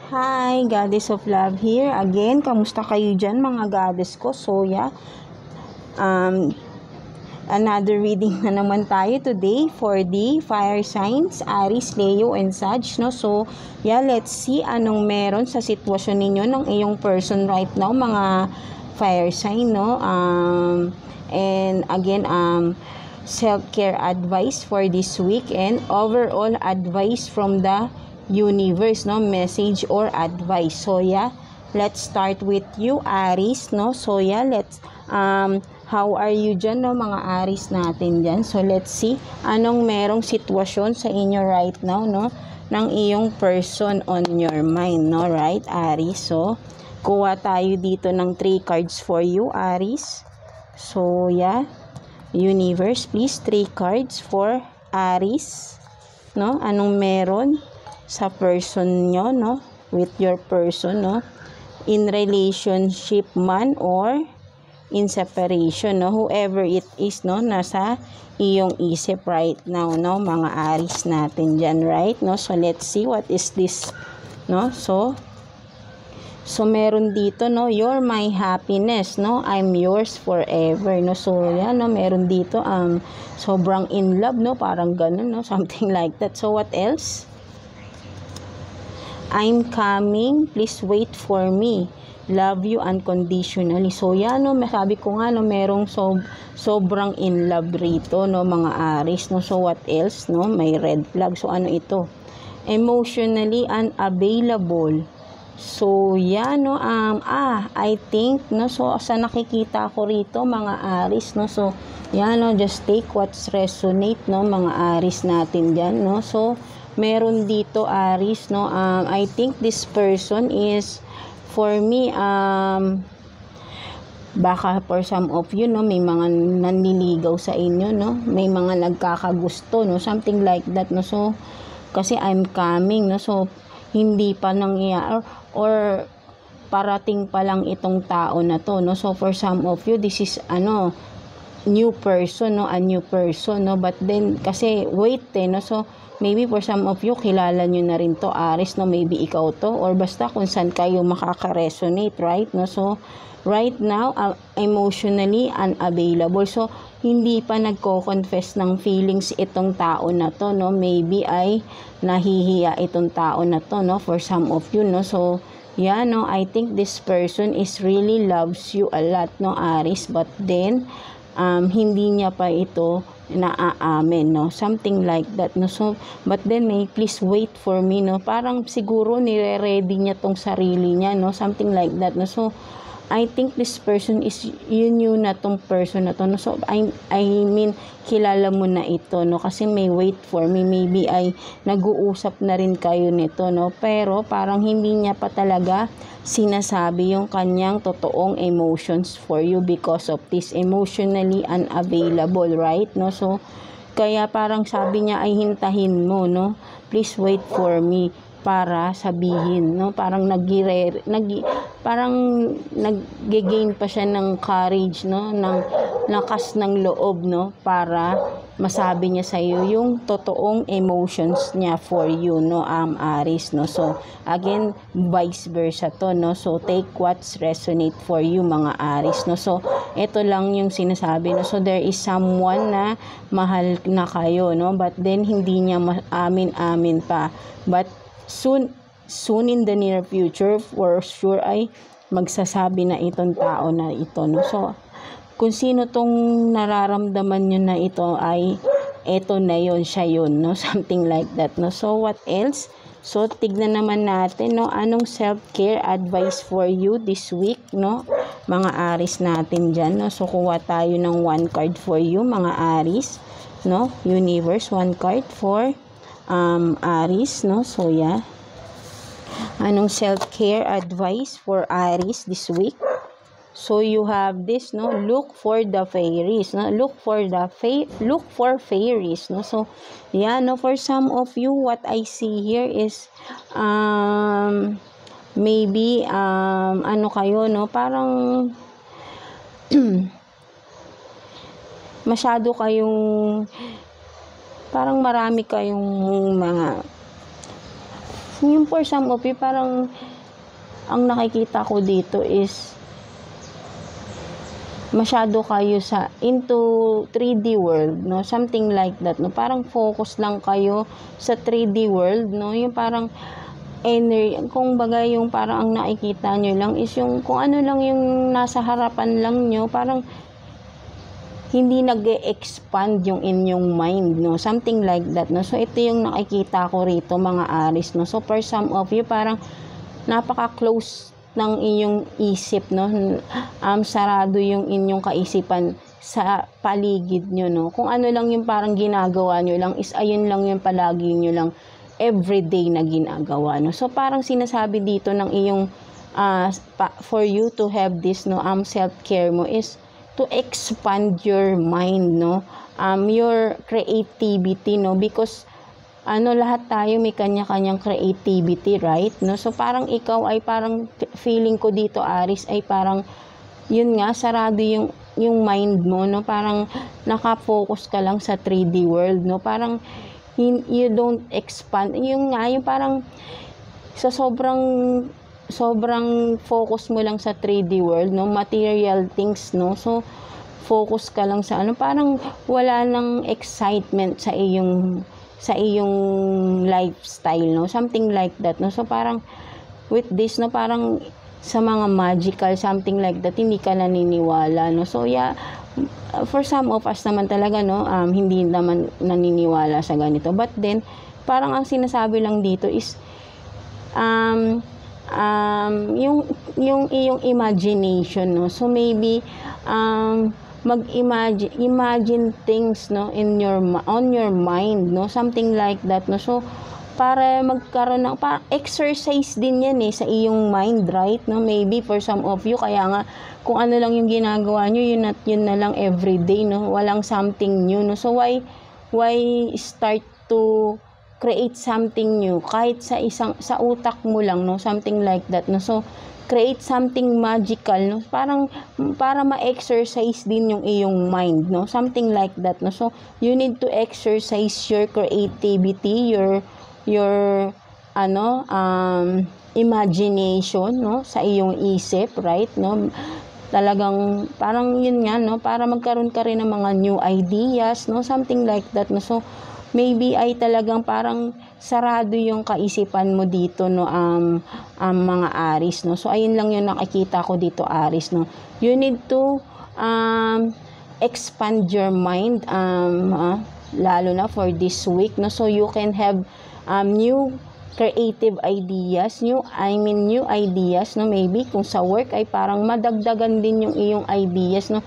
Hi, Goddess of Love here. Again, kamusta kayo dyan mga goddess ko? So, yeah. Another reading na naman tayo today for the fire signs, Aries, Leo, and Sag, no? So, yeah, let's see anong meron sa sitwasyon ninyo ng iyong person right now, mga fire sign, no? And again, self-care advice for this week and overall advice from the universe, no, message or advice. So yeah, let's start with you, Aries, no. So yeah, let's how are you dyan, no, mga Aries natin dyan? So let's see anong merong sitwasyon sa inyo right now, no, ng iyong person on your mind, no, right, Aries? So kuha tayo dito ng 3 cards for you, Aries. So yeah, universe, please 3 cards for Aries, no, anong meron sa person nyo, no, with your person, no, in relationship man or in separation, no, whoever it is, no, nasa iyong isip right now, no, mga Aries natin dyan, right, no. So let's see what is this, no. So meron dito, no, you're my happiness, no, I'm yours forever, no. So yan, no, meron dito sobrang in love, no, parang ganun, no, something like that. So what else? I'm coming, please wait for me, love you unconditionally. So yan, no, sabi ko nga, no, merong sobrang in love rito, no, mga Aries, no. So what else, no, may red flag. So ano ito? Emotionally unavailable. So yan, no, I think, no, so sa nakikita ko rito, mga Aries, no, so yan, no, just take what's resonate, no, mga Aries natin dyan, no. So meron dito, Aries, no, I think this person is, for me, baka for some of you, no, may mga nanliligaw sa inyo, no, may mga nagkakagusto, no, something like that, no. So kasi I'm coming, no, so hindi pa nangyayari or parating pa lang itong tao na to, no. So for some of you, this is new person, no, a new person, no, but then kasi wait, no. So maybe for some of you, kilala nyo na rin to, Aries, no, maybe ikaw to, or basta kung saan kayo makaka-resonate, right, no. So right now, emotionally unavailable. So hindi pa nagko-confess ng feelings itong tao na to, no, maybe ay nahihiya itong tao na to, no, for some of you, no. So yeah, no, I think this person is really loves you a lot, no, Aries, but then hindi niya pa ito naaamin, no, something like that, no. So but then may please wait for me, no, parang siguro nire-ready niya tong sarili niya, no, something like that, no. So I think this person is yun na tong person na to, no. So I mean kilala mo na ito, no, kasi may wait for me, maybe ay nag-uusap na rin kayo nito, no, pero parang hindi niya pa talaga sinasabi yung kanyang totoong emotions for you because of this emotionally unavailable, right, no. So kaya parang sabi niya ay hintahin mo, no, please wait for me para sabihin, no, parang parang nag-gain pa siya ng courage, no, ng lakas ng loob, no, para masabi niya sa iyo yung totoong emotions niya for you, no, Aries, no. So again, vice versa to, no. So take what's resonate for you, mga Aries, no. So ito lang yung sinasabi, no. So there is someone na mahal na kayo, no, but then hindi niya amin pa, but soon in the near future, for sure ay magsasabi na itong tao na ito, no. So kung sino tong nararamdaman nyo na ito ay eto na yon, siya yun, no, something like that, no. So what else? So tignan naman natin, no, anong self-care advice for you this week, no, mga Aries natin dyan, no. So kuha tayo ng 1 card for you, mga Aries, no, universe, 1 card for Aries, no. So yeah, anong self-care advice for Aries this week? So you have this, no, look for the fairies, no, look for fairies, no. So yeah, no, for some of you, what I see here is maybe ano kayo, no, parang masyado kayong parang marami kayong mga Yung for some of you, parang ang nakikita ko dito is masyado kayo into 3D world, no? Something like that, no? Parang focus lang kayo sa 3D world, no? Yung parang energy, kung bagay yung parang ang nakikita nyo lang is yung kung ano lang yung nasa harapan lang nyo, parang hindi nag-expand yung inyong mind, no? Something like that, no? So, ito yung nakikita ko rito, mga Aries, no? So, for some of you, parang napaka-close ng inyong isip, no? Sarado yung inyong kaisipan sa paligid nyo, no? Kung ano lang yung parang ginagawa nyo lang is ayun lang yung palagi nyo lang everyday na ginagawa, no? So, parang sinasabi dito ng iyong for you to have this, no, self-care mo is to expand your mind, no? Your creativity, no? Because lahat tayo may kanya-kanyang creativity, right? No? So, parang ikaw ay parang feeling ko dito, Aries, ay parang yun nga, sarado yung mind mo, no? Parang nakafocus ka lang sa 3D world, no? Parang you don't expand. Yung nga, yung parang sa sobrang focus mo lang sa 3D world, no? Material things, no? So, focus ka lang sa parang wala nang excitement sa iyong lifestyle, no? Something like that, no? So, parang with this, no? Parang sa mga magical, something like that, hindi ka naniniwala, no? So, yeah, for some of us naman talaga, no? Hindi naman naniniwala sa ganito. But then, parang ang sinasabi lang dito is, yung iyong imagination, no? So, maybe, imagine things, no, on your mind, no, something like that, no. So para magkaroon ng exercise din yan sa iyong mind, right, no? Maybe for some of you, kaya nga kung ano lang yung ginagawa nyo, yun na lang everyday, no, walang something new, no. So why start to create something new kahit sa utak mo lang, no, something like that, no. So create something magical, no? Parang para ma-exercise din yung iyong mind, no? Something like that, no? So you need to exercise your creativity, your imagination, no? Sa iyong isip, right, no? Talagang parang yun nga, no? Para magkaroon ka rin ng mga new ideas, no? Something like that, no? So maybe ay talagang parang sarado yung kaisipan mo dito, no, mga Aries, no. So ayun lang yung nakikita ko dito, Aries, no. You need to expand your mind, lalo na for this week, no. So you can have new creative ideas, new ideas, no. Maybe kung sa work ay parang madagdagan din yung iyong ideas, no.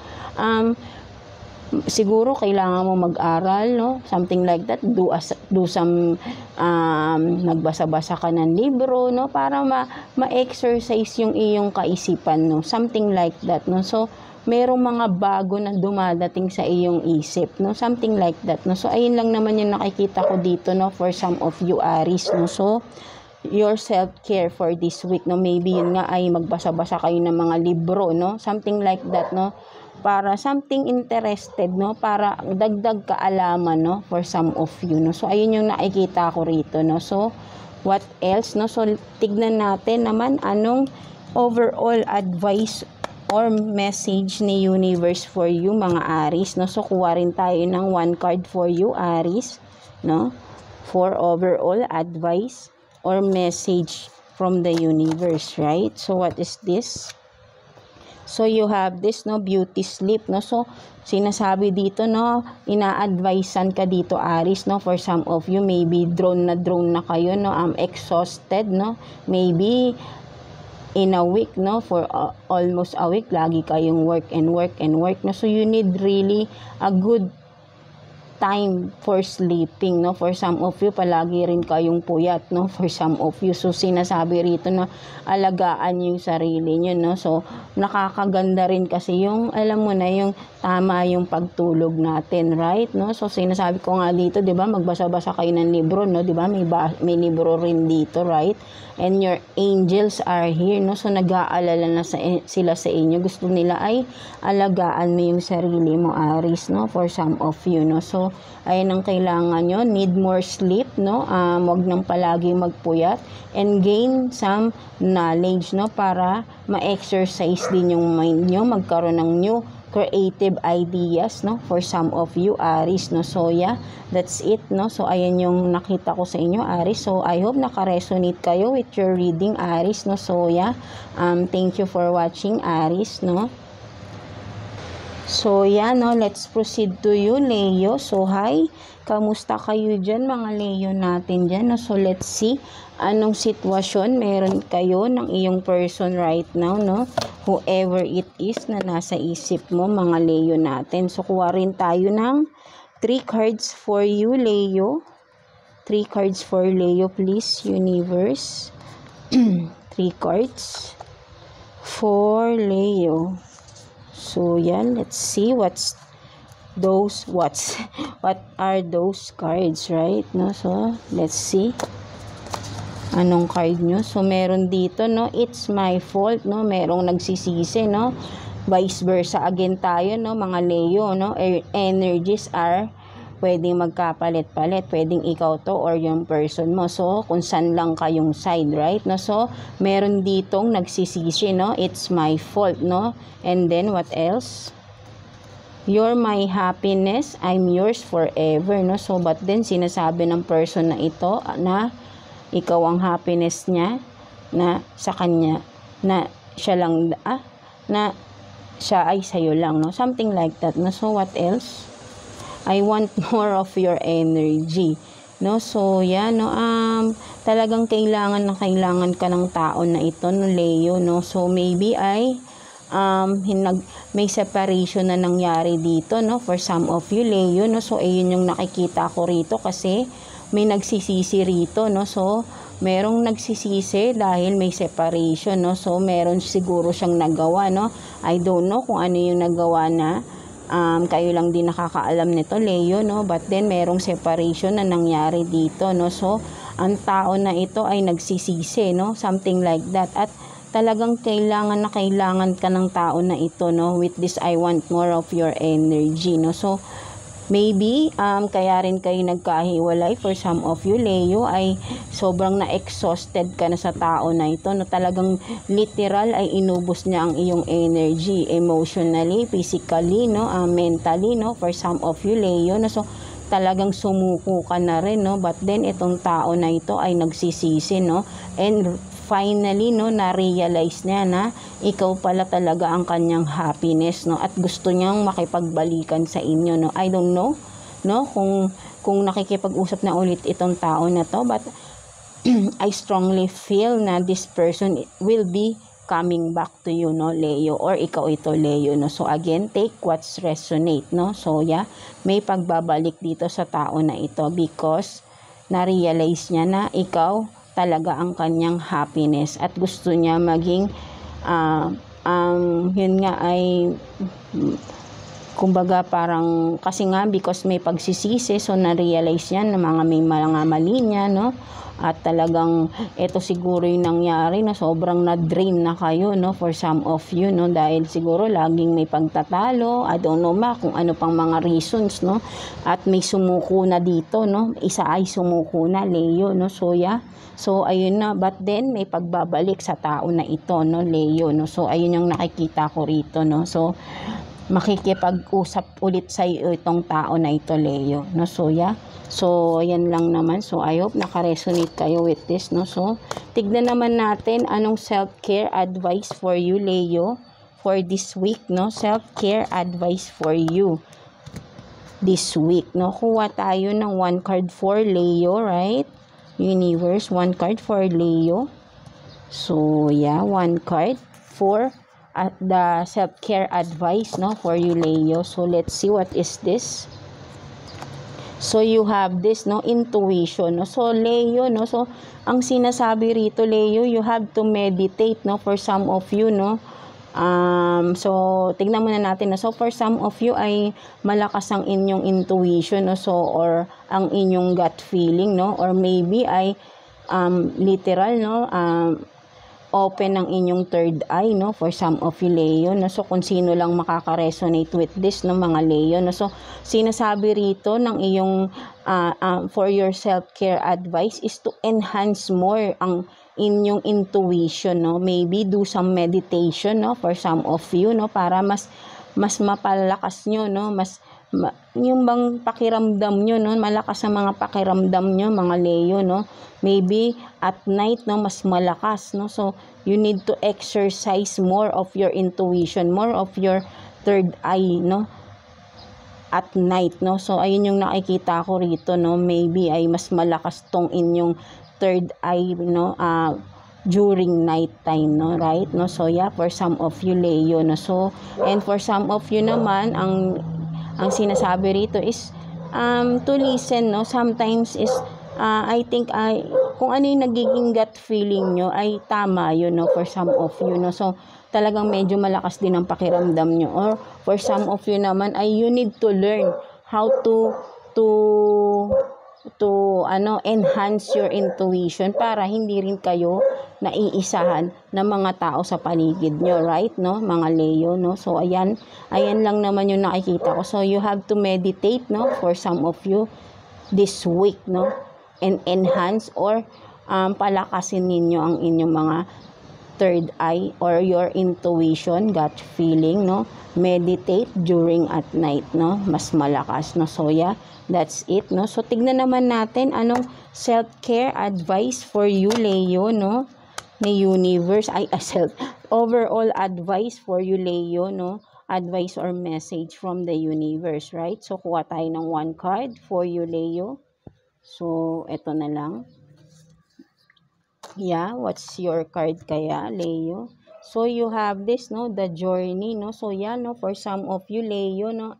Siguro kailangan mo mag-aral, no? Something like that. Do some nagbasa-basa ka ng libro, no? Para ma-exercise yung iyong kaisipan, no? Something like that, no? So merong mga bago na dumadating sa iyong isip, no? Something like that, no? So ayun lang naman yung nakikita ko dito, no, for some of you Aries, no? So your self-care for this week, no? Maybe yun nga ay magbasa-basa kayo ng mga libro, no? Something like that, no? Para something interested, no? Para dagdag kaalaman, no? For some of you, no? So ayun yung nakikita ko rito, no? So what else, no? So tignan natin naman anong overall advice or message ni universe for you, mga Aries, no? So kuha rin tayo ng one card for you, Aries, no? For overall advice or message from the universe, right? So what is this? So you have this, no, beauty sleep, no. So sinasabi dito, no, ina-advisean ka dito, Aries, no. For some of you, maybe drone na kayo, no, exhausted, no. Maybe in a week, no, for almost a week, lagi kayong work, no. So you need really a good time for sleeping, no. For some of you, palagi rin kayong puyat, no, for some of you. So sinasabi rito na alagaan yung sarili nyo, no. So nakakaganda rin kasi yung, alam mo na, yung tama yung pagtulog natin, right, no. So sinasabi ko nga dito, 'di ba, magbasa-basa kayo ng libro, no, 'di ba, may libro rin dito, right, and your angels are here, no. So nag-aalala na sila sa inyo, gusto nila ay alagaan mo yung sarili mo, Aries, no, for some of you, no. So So, ayan ang kailangan nyo. Need more sleep, no? Wag nang palagi magpuyat. And gain some knowledge, no? Para ma-exercise din yung mind nyo. Magkaroon ng new creative ideas, no? For some of you, Aries, no? So, yeah, that's it, no? So, ayan yung nakita ko sa inyo, Aries. So, I hope naka-resonate kayo with your reading, Aries, no? So, yeah, thank you for watching, Aries, no? So, yeah, no, let's proceed to you, Leo. So, hi, kamusta kayo dyan, mga Leo natin dyan, no? So, let's see, anong sitwasyon meron kayo ng iyong person right now, no? Whoever it is na nasa isip mo, mga Leo natin. So, kuha rin tayo ng 3 cards for you, Leo. 3 cards for Leo, please, universe. 3 cards for Leo. So, yan, let's see what are those cards, right? No? So, let's see. Anong card nyo? So, meron dito, no? It's my fault, no? Merong nagsisisi, no? Vice versa again tayo, no? Mga Leo, no? Energies are pwedeng magkapalit-palit. Pwedeng ikaw to or yung person mo. So, kung saan lang kayong side, right? No? So, meron ditong nagsisisi, no? It's my fault, no? And then, what else? You're my happiness. I'm yours forever, no? So, but then, sinasabi ng person na ito na ikaw ang happiness niya, na sa kanya, na siya lang, na siya ay sa'yo lang, no? Something like that, no? So, what else? I want more of your energy, no? So, yan, no? Talagang kailangan ka ng tao na ito, no, Leo, no? So, maybe ay may separation na nangyari dito, no? For some of you, Leo, no? So, ayun yung nakikita ko rito kasi may nagsisisi rito, no? So, merong nagsisisi dahil may separation, no? So, meron siguro siyang nagawa, no? I don't know kung ano yung nagawa na kayo lang din nakakaalam nito, Leo, no? But then, merong separation na nangyari dito, no? So, ang tao na ito ay nagsisisi, no? Something like that. At talagang kailangan ka ng tao na ito, no? With this, I want more of your energy, no? So, maybe, kaya rin kayo nagkahiwalay. For some of you, Leo, ay sobrang na-exhausted ka na sa tao na ito, no? Talagang literal ay inubos niya ang iyong energy, emotionally, physically, no? Mentally, no? For some of you, Leo, no? So, talagang sumuko ka na rin, no? But then, itong tao na ito ay nagsisisi, no? And finally, no, na-realize niya na ikaw pala talaga ang kanyang happiness, no? At gusto niyang makipagbalikan sa inyo, no? I don't know, no, kung nakikipag-usap na ulit itong tao na to, but I strongly feel na this person will be coming back to you, no, Leo, or ikaw ito, Leo, no? So, again, take what's resonate, no? So, yeah, may pagbabalik dito sa tao na ito because na-realize niya na ikaw talaga ang kanyang happiness at gusto niya maging yun nga ay kumbaga parang kasi nga because may pagsisisi, so na-realize niya na may mga mali niya, no? At talagang ito siguro yung nangyari na sobrang na-drain na kayo, no? For some of you, no? Dahil siguro laging may pagtatalo, I don't know kung ano pang mga reasons, no? At may sumuko na dito, no? Isa ay sumuko na, Leo, no? So, yeah. So, ayun na. But then, may pagbabalik sa tao na ito, no, Leo, no? So, ayun yung nakikita ko rito, no? So, makikipag-usap ulit sa iyo itong tao na ito, Leo, no? So, yeah. So, yan lang naman. So, I hope naka-resonate kayo with this, no? So, tignan naman natin anong self-care advice for you, Leo, for this week, no? Self-care advice for you this week, no? Kuha tayo ng 1 card for Leo, right? Universe, 1 card for Leo. So, yeah, 1 card for the self-care advice, no, for you, Leo. So, let's see what is this. So, you have this, no, intuition, no. So, Leo, no, so, ang sinasabi rito, Leo, you have to meditate, no, for some of you, no. So, tignan muna natin, no. So, for some of you ay malakas ang inyong intuition, no, so, or ang inyong gut feeling, no, or maybe ay literal, no, open ng inyong third eye, no, for some of you Leo, no. So kung sino lang makaka-resonate with this, no, mga Leo, no. So sinasabi rito ng iyong for your self-care advice is to enhance more ang inyong intuition, no. Maybe do some meditation, no, for some of you, no, para mas mapalakas nyo, no, yung bang pakiramdam nyo, no, malakas sa mga pakiramdam nyo, mga Leo, no. Maybe at night, no, mas malakas, no. So you need to exercise more of your intuition, more of your third eye, no, at night, no. So ayun yung nakikita ko rito, no. Maybe ay mas malakas tong inyong third eye, no, during night time, no, right, no. So yeah, for some of you Leo, no. So and for some of you naman, ang sinasabi rito is to listen, no. Sometimes is I think kung ano yung nagiging gut feeling nyo ay tama yun, no, for some of you, no. So talagang medyo malakas din ang pakiramdam nyo, or for some of you naman ay you need to learn how to enhance your intuition para hindi rin kayo naiisahan ng mga tao sa paligid nyo, right, no, mga Leo, no. So ayan lang naman yung nakikita ko. So you have to meditate, no, for some of you this week, no, and enhance or palakasin ninyo ang inyong mga third eye or your intuition, gut feeling, no. Meditate during at night, no, mas malakas, no. So yeah, that's it, no. So tignan naman natin anong self-care advice for you Leo, no, ni universe, overall advice for you Leo, no, advice or message from the universe, right. So kuha tayo ng one card for you Leo. So eto na lang. Yeah, what's your card kaya Leo? So you have this, no, the journey, no. So yeah, no, for some of you Leo, no,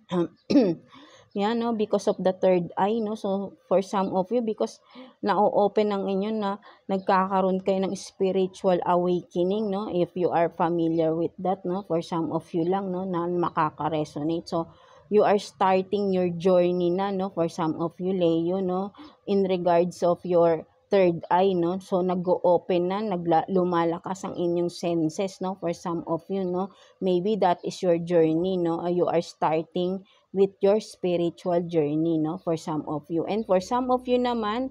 yeah, no, because of the third eye, no. So for some of you, because na-open ang inyo na nagkakaroon kayo ng spiritual awakening, no, if you are familiar with that, no, for some of you lang, no, na makaka-resonate. So you are starting your journey na, no, for some of you Leo, no, in regards of your third eye, no. So nag-o-open na, lumalakas ang inyong senses, no, for some of you, no. Maybe that is your journey, no. You are starting with your spiritual journey, no, for some of you. And for some of you naman,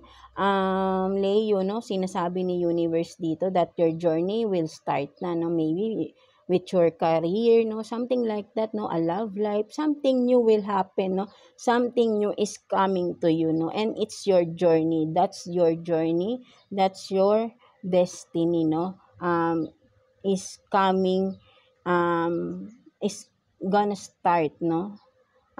Leo, no, sinasabi ni universe dito that your journey will start na, no. Maybe with your career, no, something like that, no, a love life, something new will happen, no, something new is coming to you, no, and it's your journey, that's your journey, that's your destiny, no, is coming, is gonna start, no,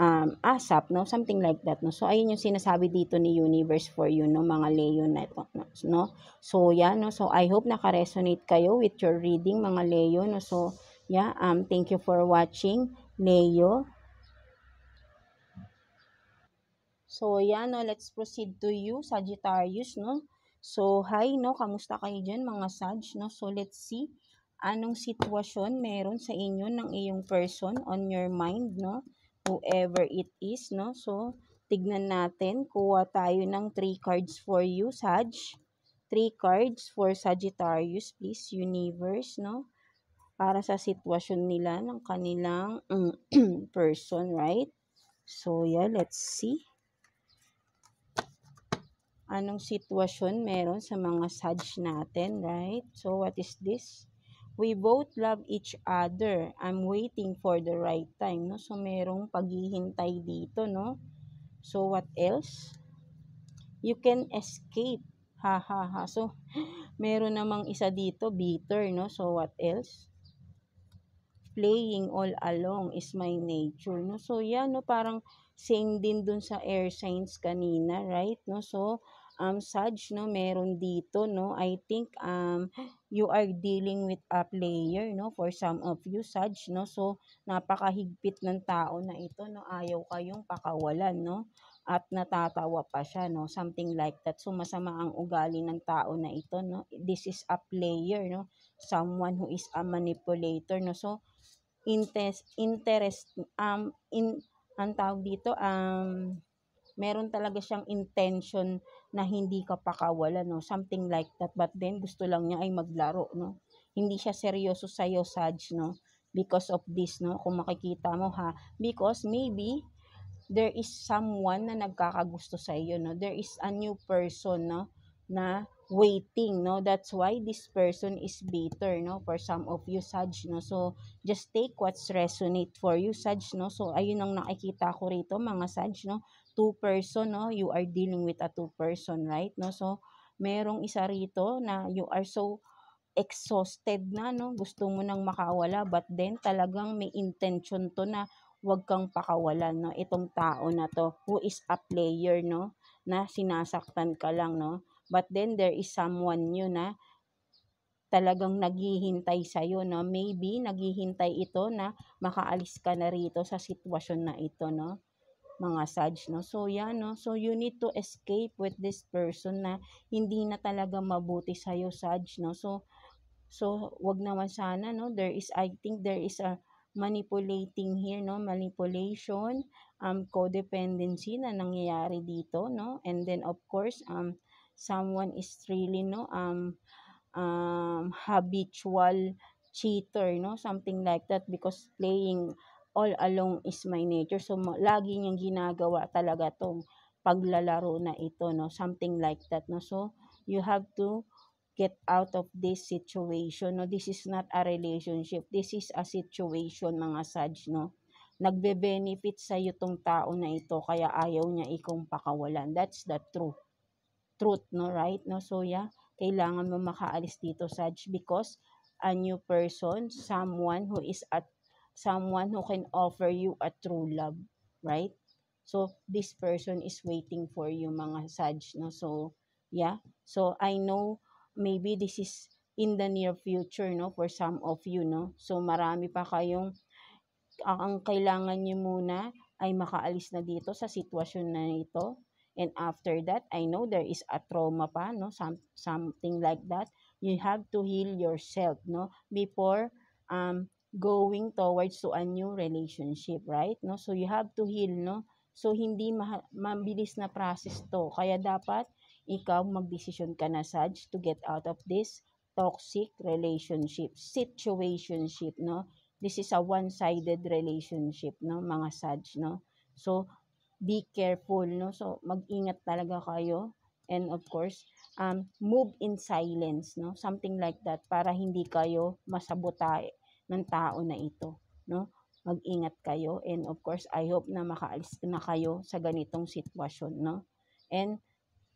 ASAP, no, something like that, no. So ayun yung sinasabi dito ni universe for you, no, mga Leo na ito, no. So yeah, no, so I hope naka-resonate kayo with your reading, mga Leo, no. So yeah, thank you for watching Leo. So yeah, no, let's proceed to you Sagittarius, no. So hi, no, kamusta kayo dyan mga Sag, no. So let's see anong sitwasyon meron sa inyo ng iyong person on your mind, no, whoever it is, no. So tignan natin, kuha tayo ng 3 cards for you Sag, 3 cards for Sagittarius please universe, no, para sa sitwasyon nila ng kanilang person, right. So yeah, let's see anong sitwasyon meron sa mga Sag natin, right. So what is this? We both love each other. I'm waiting for the right time, no. So merong paghihintay dito, no. So what else? You can escape. Ha ha ha. So meron namang isa dito, bitter, no. So what else? Playing all along is my nature, no. So yeah, no, parang same din dun sa air signs kanina, right, no. So Sag, no, meron dito, no, I think you are dealing with a player, no, for some of you Sag, no. So napakahigpit ng tao na ito, no, ayaw kayong pakawalan, no, at natatawa pa siya, no, something like that. So masama ang ugali ng tao na ito, no. This is a player, no, someone who is a manipulator, no. So ang tawag dito, meron talaga siyang intention na hindi ka pakawalan, no, something like that, but then gusto lang niya ay maglaro, no. hindi siya seryoso sa'yo, Sag, no? Because of this, no? Kung makikita mo, ha? Because maybe there is someone na nagkakagusto sa iyo, no? There is a new person, no? Na waiting, no? That's why this person is bitter, no? For some of you, Sag, no? So, just take what's resonate for you, Sag, no? So, ayun ang nakikita ko rito, mga Sag, no? Two person, no? You are dealing with a two person, right? No? So, merong isa rito na you are so exhausted na, no? Gusto mo nang makawala, but then talagang may intention to na wag kang pakawalan, no? Itong tao na to, who is a player, no? Na sinasaktan ka lang, no? But then there is someone new na talagang naghihintay sa'yo, no? Maybe naghihintay ito na makaalis ka na rito sa sitwasyon na ito, no? Mga Sag, no? So, yan, no? So, you need to escape with this person na hindi na talaga mabuti sa'yo, Sag, no? So, wag naman sana, no? I think there is a manipulating here, no? Manipulation, codependency na nangyayari dito, no? And then, of course, someone is really, no? Habitual cheater, no? Something like that, because playing all along is my nature. So, lagi niyang ginagawa talaga tong paglalaro na ito, no? Something like that, no? So, you have to get out of this situation, no? This is not a relationship. This is a situation, mga Sag, no? Nagbe-benefit sa iyo tong tao na ito, kaya ayaw niya ikong pakawalan. That's the truth, no? Right, no? So, yeah, kailangan mo makaalis dito, Sag, because a new person, someone who can offer you a true love, right? So, this person is waiting for you, mga Sag, no? So, yeah. So, I know maybe this is in the near future, no? For some of you, no? So, marami pa kayong ang kailangan niyo muna ay makaalis na dito sa sitwasyon na ito. And after that, I know there is a trauma pa, no? Something like that. You have to heal yourself, no? Before going towards to a new relationship, right? No? So you have to heal, no? So hindi mabilis na process to. Kaya dapat ikaw magdesisyon ka na, Sag, to get out of this toxic relationship, situationship, no? This is a one-sided relationship, no, mga Sag, no? So, be careful, no? So, mag-ingat talaga kayo. And of course, move in silence, no? Something like that, para hindi kayo masabotay ng tao na ito, no? Mag-ingat kayo. And of course, I hope na makaalis na kayo sa ganitong sitwasyon, no? And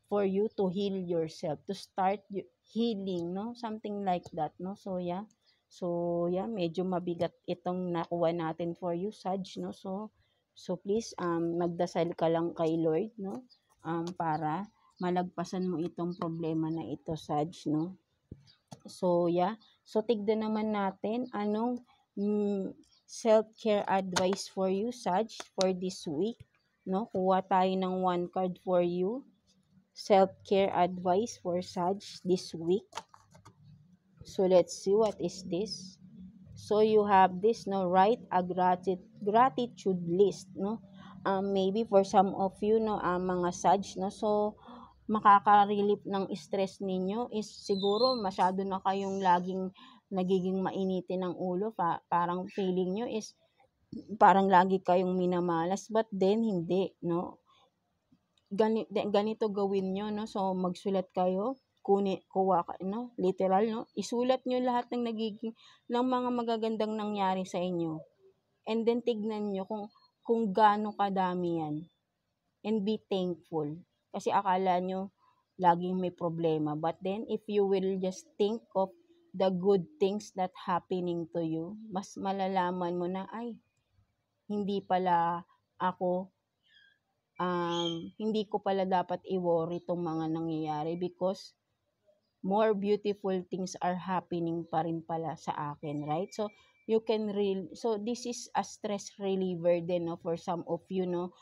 for you to heal yourself, to start healing, no? Something like that, no? So, yeah. So, yeah, medyo mabigat itong nakuha natin for you, Sag, no? So please, magdasal ka lang kay Lord, no? Para malagpasan mo itong problema na ito, Sag, no? So, yeah. So, tignan naman natin anong self-care advice for you, Sag, for this week, no? Kuha tayo ng one card for you. Self-care advice for Sag this week. So let's see what is this. So you have this, no, write a gratitude list, no. Maybe for some of you, no, mga Sag, no, so makaka-relieve ng stress ninyo is siguro masyado na kayong laging nagiging mainitin ng ulo, parang feeling nyo is parang lagi kayong minamalas, but then hindi, no. Ganito gawin nyo, no? So, magsulat kayo, kuha ka, no? Literal, no? Isulat nyo lahat ng mga magagandang nangyari sa inyo. And then, tignan nyo kung gaano kadami yan. And be thankful. Kasi akala nyo, laging may problema. But then, if you will just think of the good things that happening to you, mas malalaman mo na, ay, hindi pala ako hindi ko pala dapat i-worry itong mga nangyayari because more beautiful things are happening pa rin pala sa akin, right? So, so this is a stress reliever din, no, for some of you, no,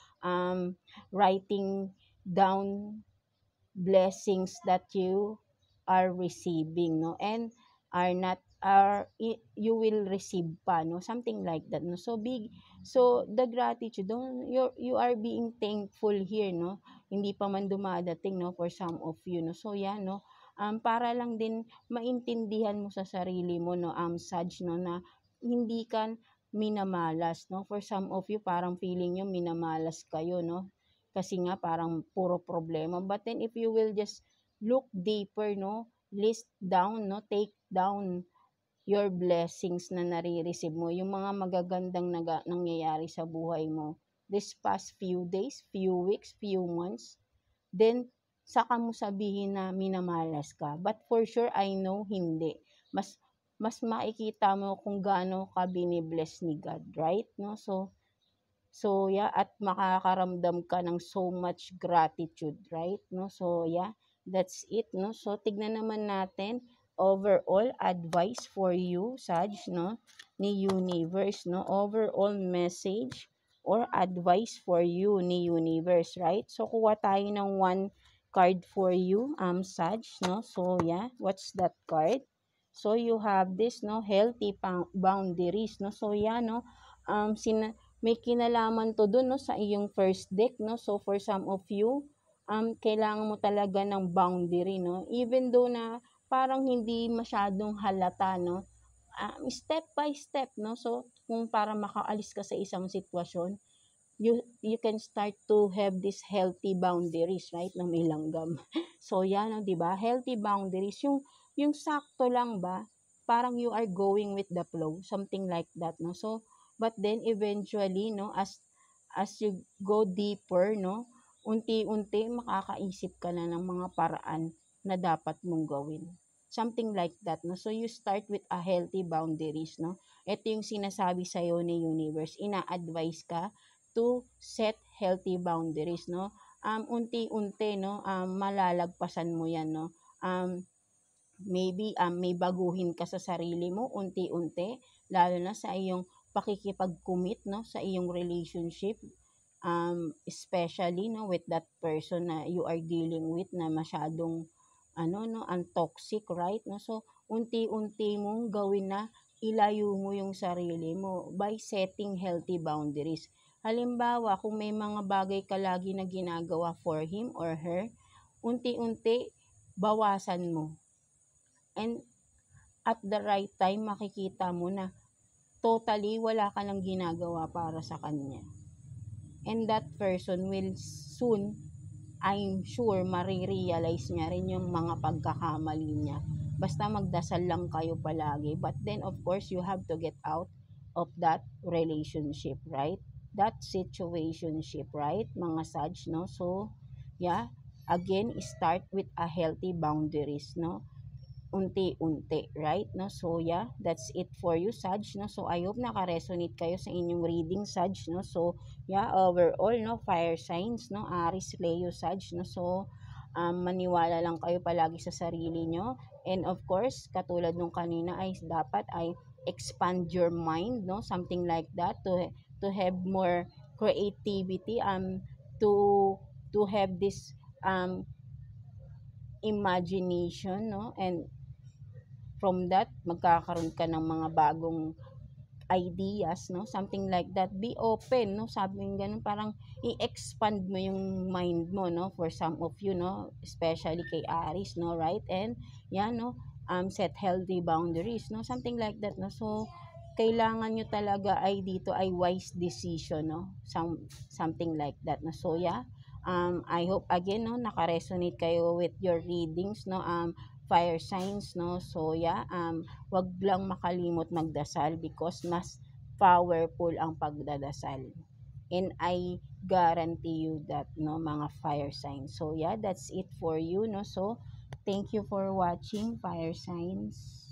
writing down blessings that you are receiving, no, and you will receive pa, no, something like that, no. So the gratitude, you are being thankful here, no, hindi pa man dumadating, no, for some of you, no. So yeah, no, para lang din maintindihan mo sa sarili mo, no, Sag, no, na hindi ka minamalas, no. For some of you, parang feeling nyo minamalas kayo, no, kasi nga parang puro problema. But then if you will just look deeper, no, list down, no, take down your blessings na nare-receive mo, yung mga magagandang nangyayari sa buhay mo this past few days, few weeks, few months, then saka mo sabihin na minamalas ka. But for sure, I know hindi. Mas makikita mo kung gaano ka binibless ni God, right? No? So yeah, at makakaramdam ka ng so much gratitude, right? No? So yeah, that's it, no? So tignan naman natin overall advice for you, Sag, no? Ni Universe, no? Overall message or advice for you ni Universe, right? So kuha tayo ng one card for you, Sag, no? So yeah, what's that card? So you have this, no? Healthy boundaries, no? So yeah, no? May kinalaman to dun, no, sa iyong first deck, no. So for some of you, kailangan mo talaga ng boundary, no. Even though na parang hindi masyadong halata, no. Step by step, no. So kung para makaalis ka sa isang sitwasyon, you can start to have this healthy boundaries, right, na may langgam. So yan, no, 'di ba? Healthy boundaries, yung sakto lang ba, parang you are going with the flow, something like that, no. So but then eventually, no, as you go deeper, no, unti-unti makakaisip ka na ng mga paraan na dapat mong gawin. Something like that, no. So you start with a healthy boundaries, no. Ito yung sinasabi sa iyo ni Universe. Ina-advise ka to set healthy boundaries, no. Unti-unti, no, malalagpasan mo 'yan, no. Maybe may baguhin ka sa sarili mo unti-unti, lalo na sa iyong pakikipag-commit, no, sa iyong relationship, especially, no, with that person na you are dealing with na masyadong no, ang toxic, right, no. So unti-unti mong gawin na ilayo mo yung sarili mo by setting healthy boundaries. Halimbawa, kung may mga bagay ka lagi na ginagawa for him or her, unti-unti bawasan mo. And at the right time, makikita mo na totally wala ka nang ginagawa para sa kanya. And that person will soon, I'm sure, marirealize niya rin yung mga pagkakamali niya. Basta magdasal lang kayo palagi. But then, of course, you have to get out of that relationship, right? That situationship, right? Mga Sag, no? So, yeah, again, start with a healthy boundaries, no? Unti-unti, right, no. So yeah, that's it for you, Sag, no. So I hope naka-resonate kayo sa inyong reading, Sag, no. So yeah, overall, no, fire signs, no, Aries, Leo, Sag, no. So maniwala lang kayo palagi sa sarili nyo, and of course, katulad nung kanina, ay dapat ay expand your mind, no, something like that, to have more creativity, to have this imagination, no, and from that, magkakaroon ka ng mga bagong ideas, no? Something like that. Be open, no? Sabi ng ganun, parang i-expand mo yung mind mo, no? For some of you, no? Especially kay Aries, no? Right? And, yan, no? Set healthy boundaries, no? Something like that, no? So, kailangan nyo talaga ay dito ay wise decision, no? Something like that, no? So, yeah. I hope, again, no? Naka-resonate kayo with your readings, no? Fire signs, no. So yeah, wag lang makalimot magdasal because mas powerful ang pagdadasal, and I guarantee you that, no, mga fire signs. So yeah, that's it for you, no. So thank you for watching, fire signs.